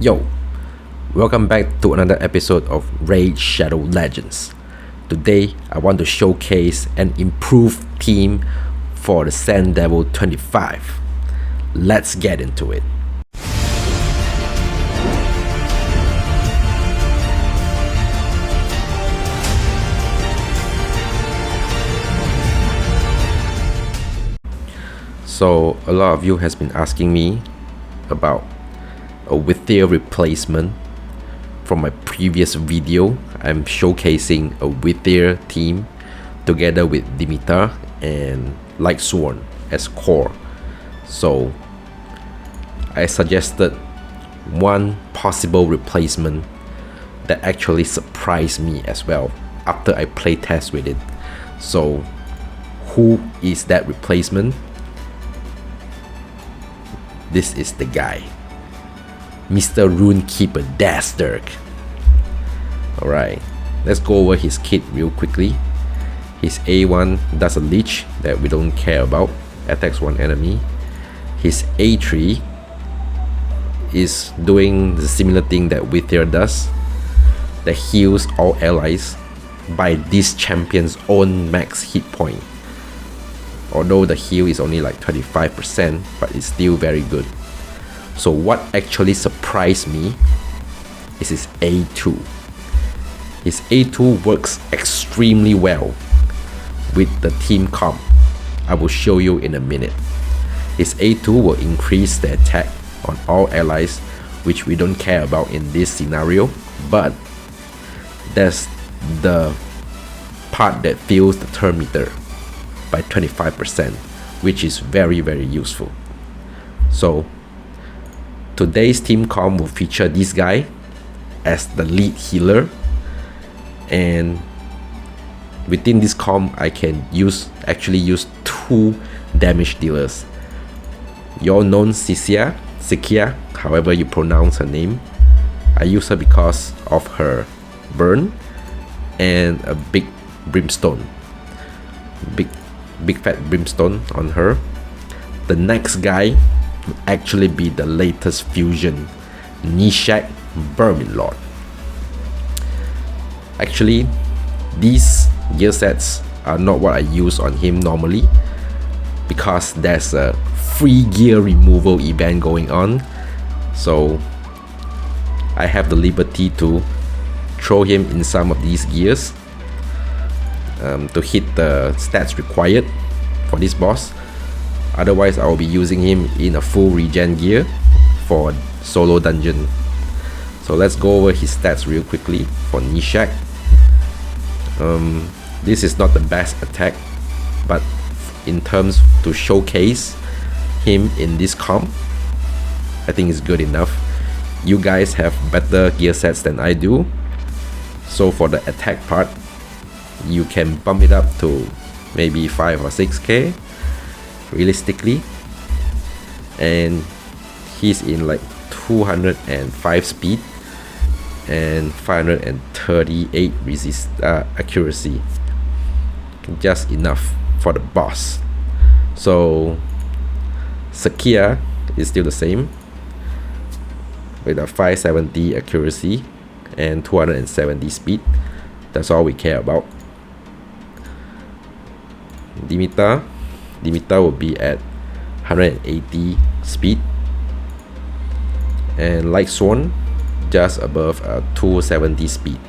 Yo, welcome back to another episode of Raid Shadow Legends. Today, I want to showcase an improved team for the Sand Devil 25. Let's get into it. So, a lot of you has been asking me about a Wythir replacement. From my previous video, I'm showcasing a Wythir team together with Dimitar and Lightsworn as core. So I suggested one possible replacement that actually surprised me as well after I playtest with it. So who is that replacement? This is the guy, Mr. Runekeeper Dasturk. Alright, let's go over his kit real quickly. His A1 does a leech that we don't care about, attacks one enemy. His A3 is doing the similar thing that Wythir does, that heals all allies by this champion's own max hit point. Although the heal is only like 25%, but it's still very good. So what actually surprised me is his A2. His A2 works extremely well with the team comp. I will show you in a minute. His A2 will increase the attack on all allies, which we don't care about in this scenario, but that's the part that fills the turn meter by 25%, which is very useful. So today's team comp will feature this guy as the lead healer, and within this comp I can actually use two damage dealers. You all know Sikia, however you pronounce her name. I use her because of her burn and a big brimstone, big fat brimstone on her. The next guy would actually be the latest fusion, Nishak Vermin Lord. Actually, these gear sets are not what I use on him normally, because there's a free gear removal event going on. So I have the liberty to throw him in some of these gears to hit the stats required for this boss. Otherwise, I will be using him in a full regen gear for solo dungeon. So let's go over his stats real quickly for Nishak. This is not the best attack, but in terms to showcase him in this comp, I think it's good enough. You guys have better gear sets than I do, so for the attack part, you can bump it up to maybe 5 or 6k realistically, and he's in like 205 speed and 538 accuracy, just enough for the boss. So Sakia is still the same with a 570 accuracy and 270 speed. That's all we care about. Dimitar will be at 180 speed, and Lightsworn just above 270 speed.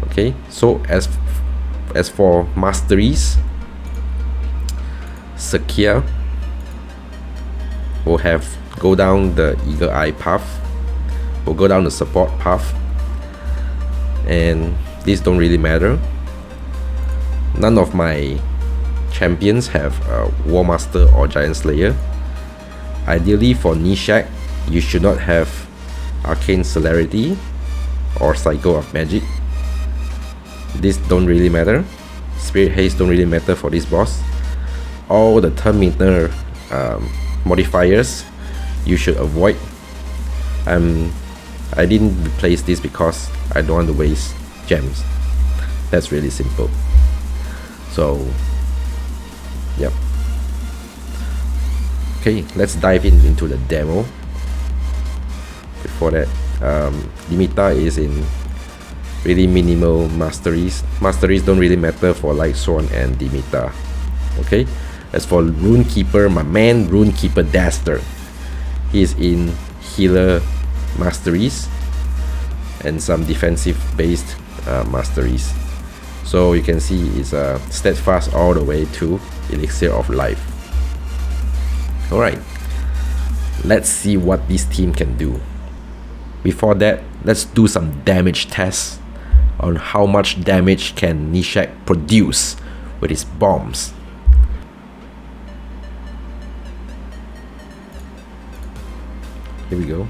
Okay, so as for masteries, Sakia will go down the Eagle Eye path, will go down the support path, and these don't really matter. None of my champions have War Master or Giant Slayer. Ideally for Nishak, you should not have Arcane Celerity or Cycle of Magic. These don't really matter. Spirit Haste don't really matter for this boss. All the turn meter modifiers you should avoid. I didn't replace this because I don't want to waste gems. That's really simple. So yep. Okay, let's dive into the demo. before that. Dimitar is in really minimal masteries. Masteries don't really matter for Lightsworn and Dimitar. Okay, as for Runekeeper, my man Runekeeper Daster, he's in healer masteries and some defensive based masteries. So you can see it's steadfast all the way to Elixir of Life. Alright, let's see what this team can do. Before that, let's do some damage tests on how much damage can Nishak produce with his bombs. Here we go.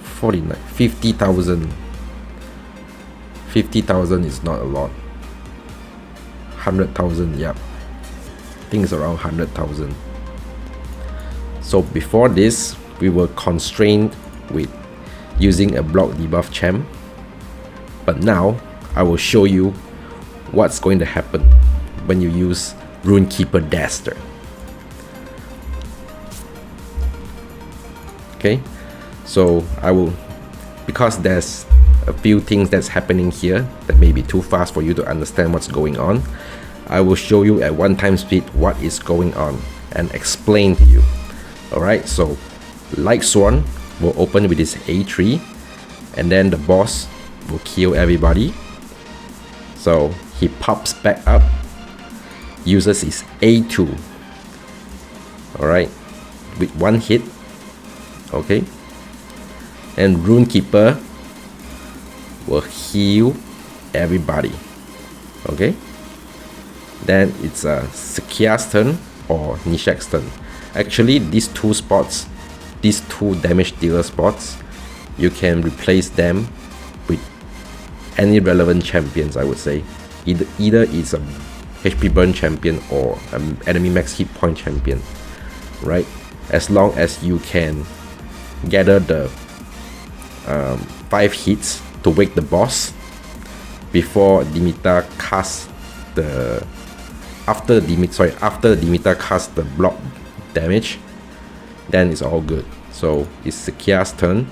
49, 50,000. 50,000 is not a lot. 100,000, yep. I think it's around 100,000. So before this, we were constrained with using a block debuff champ. But now, I will show you what's going to happen when you use Runekeeper Daster. Okay, so I will, because there's a few things that's happening here that may be too fast for you to understand what's going on, I will show you at 1x speed what is going on and explain to you. Alright, so Lightsworn will open with his A3 and then the boss will kill everybody. So he pops back up, uses his A2. Alright, with one hit. Okay, and Runekeeper will heal everybody. Okay, then it's Sakia's turn or Nishak's turn. Actually, these two spots, these two damage dealer spots, you can replace them with any relevant champions, I would say. Either it's a HP burn champion or an enemy max hit point champion, right? As long as you can gather the 5 hits to wake the boss before Dimitar casts the after Dimitar casts the block damage, then it's all good. So it's Sakia's turn.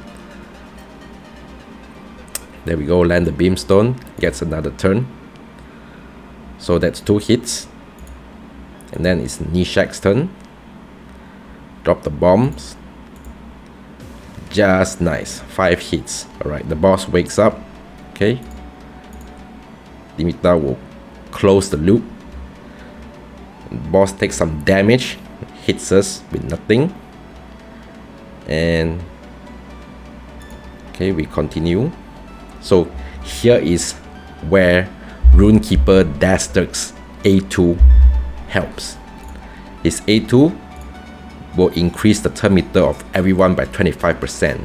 There we go, land the Beamstone, gets another turn. So that's 2 hits. And then it's Nishak's turn. Drop the bombs. Just nice, 5 hits. Alright, the boss wakes up. Okay, Dimitar will close the loop. The boss takes some damage, hits us with nothing. And okay, we continue. So here is where Runekeeper Daster's A2 helps. His A2 will increase the turn meter of everyone by 25%,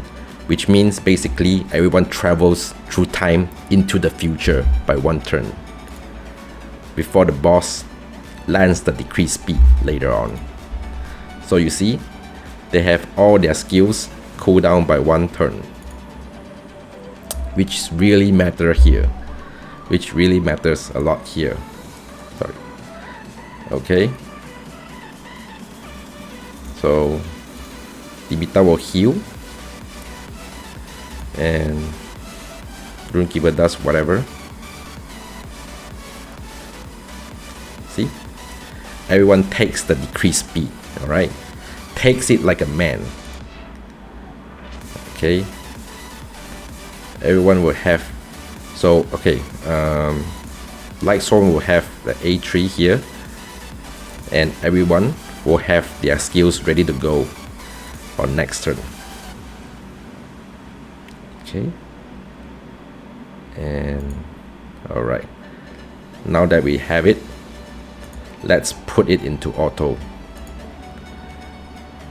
which means basically everyone travels through time into the future by 1 turn before the boss lands the decreased speed later on. So you see, they have all their skills cool down by 1 turn, which really matter here, which really matters a lot here. Sorry. Okay, so Dimitar will heal and Runekeeper does whatever. See, everyone takes the decreased speed. Alright, takes it like a man. Okay, everyone will have, so okay, Lightsworn will have the A3 here, and everyone will have their skills ready to go on next turn. Okay, and alright, now that we have it, let's put it into auto.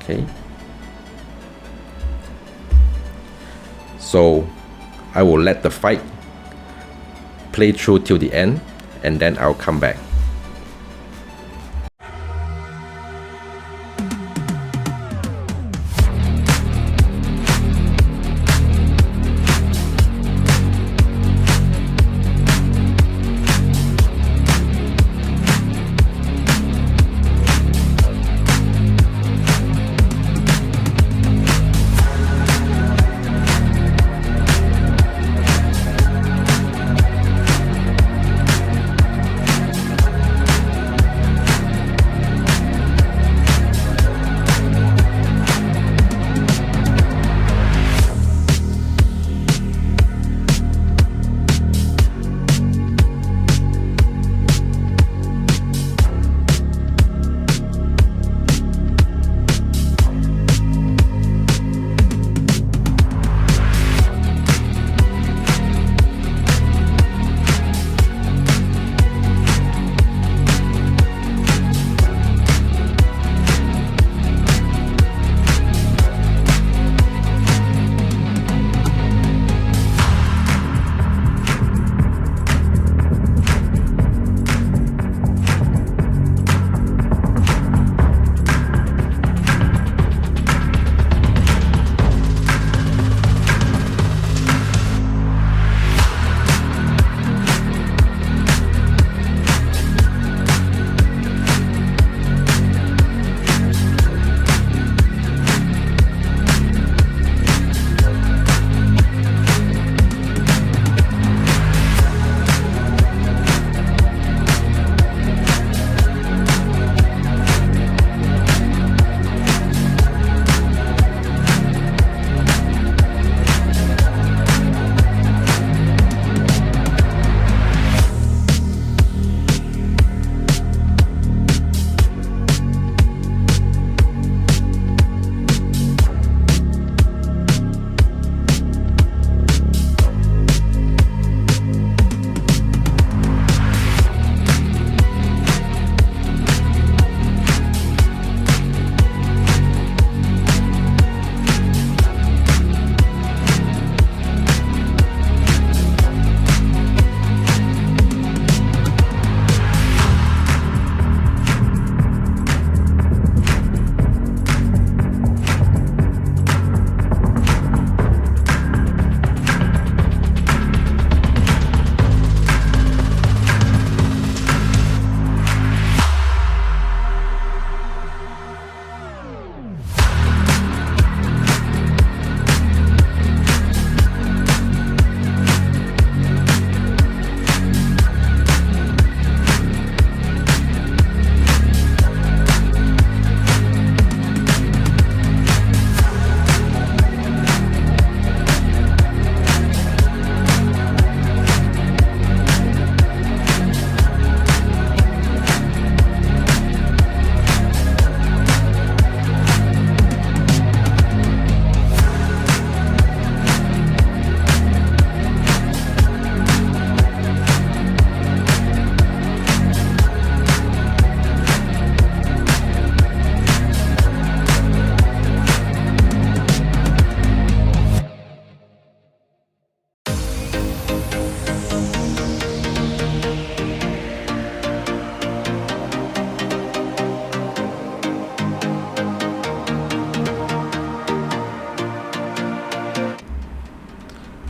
Okay, so I will let the fight play through till the end and then I'll come back.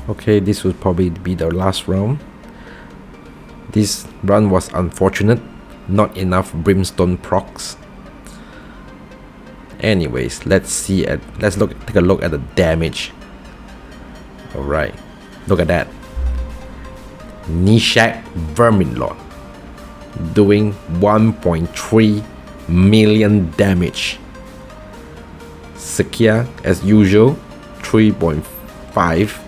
Okay, this would probably be the last round. This run was unfortunate, not enough brimstone procs. Anyways, let's take a look at the damage. Alright, look at that. Nishak Verminlord doing 1.3 million damage. Sakia, as usual, 3.5,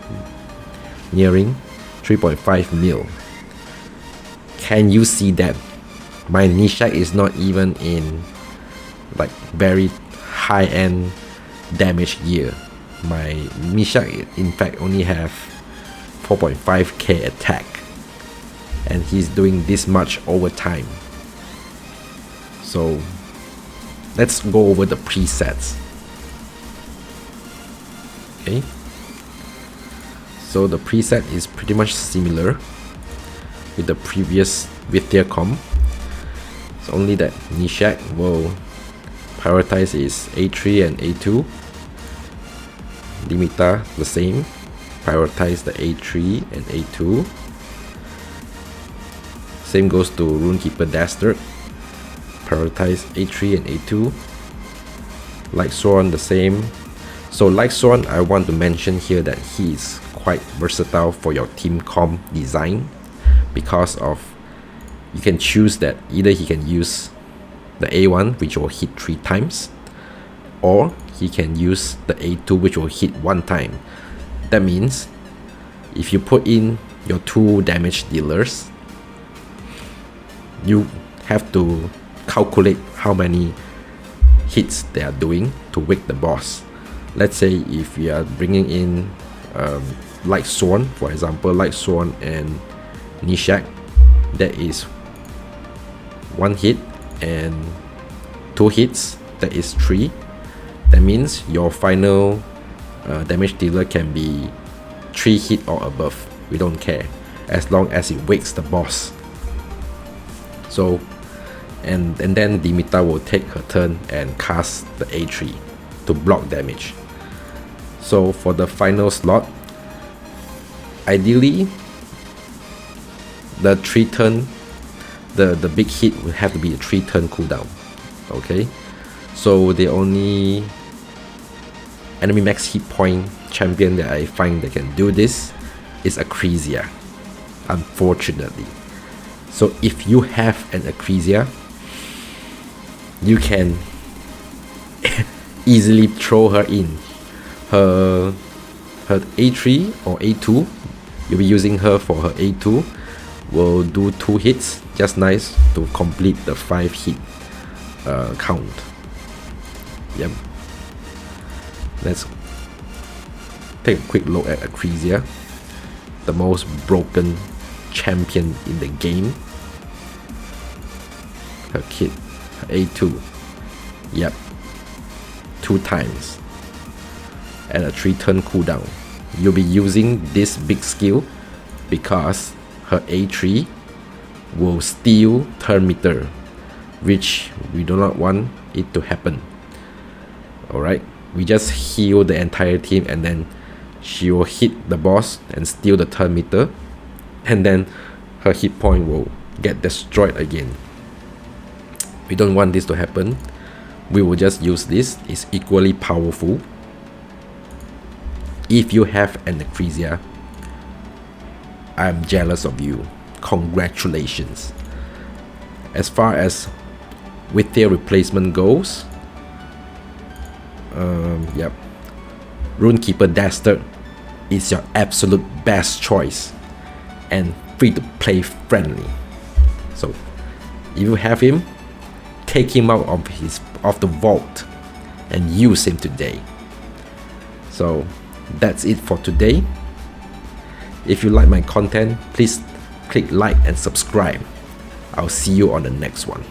nearing 3.5 mil. Can you see that? My Nishak is not even in like very high-end damage gear. My Nishak in fact only have 4.5k attack, and he's doing this much over time. So let's go over the presets. Okay, so the preset is pretty much similar with the previous Wythir comp. It's only that Nishak will prioritize is A3 and A2. Dimitar the same, prioritize the A3 and A2. Same goes to Runekeeper Dastard, prioritize A3 and A2. Lyxorn the same. So Lyxorn, I want to mention here that he is quite versatile for your team comp design, because of you can choose that either he can use the A1 which will hit 3 times, or he can use the A2 which will hit 1 time. That means if you put in your 2 damage dealers, you have to calculate how many hits they are doing to wake the boss. Let's say if you are bringing in Lyxorn, for example, Lyxorn and Nishak, that is 1 hit and 2 hits, that is 3. That means your final damage dealer can be 3 hit or above. We don't care, as long as it wakes the boss. So and then Dimitar will take her turn and cast the A3 to block damage. So for the final slot, ideally the 3 turn, the big hit will have to be a 3 turn cooldown. Okay, so the only enemy max hit point champion that I find that can do this is Acresia, unfortunately. So if you have an Acresia, you can easily throw her in. Her A3 or A2, you'll be using her for her A2, will do 2 hits, just nice to complete the 5 hit count. Yep. Let's take a quick look at Acresia, the most broken champion in the game. Her kit, her A2, yep, 2 times and a 3 turn cooldown. You'll be using this big skill because her A3 will steal turn meter, which we do not want it to happen. Alright, we just heal the entire team and then she will hit the boss and steal the turn meter, and then her hit point will get destroyed again. We don't want this to happen. We will just use this. It's equally powerful. If you have an Acresia, I'm jealous of you. Congratulations. As far as Wythir replacement goes, yep, Runekeeper Dastard is your absolute best choice and free to play friendly. So if you have him, take him out of the vault and use him today. So that's it for today. If you like my content, please click like and subscribe. I'll see you on the next one.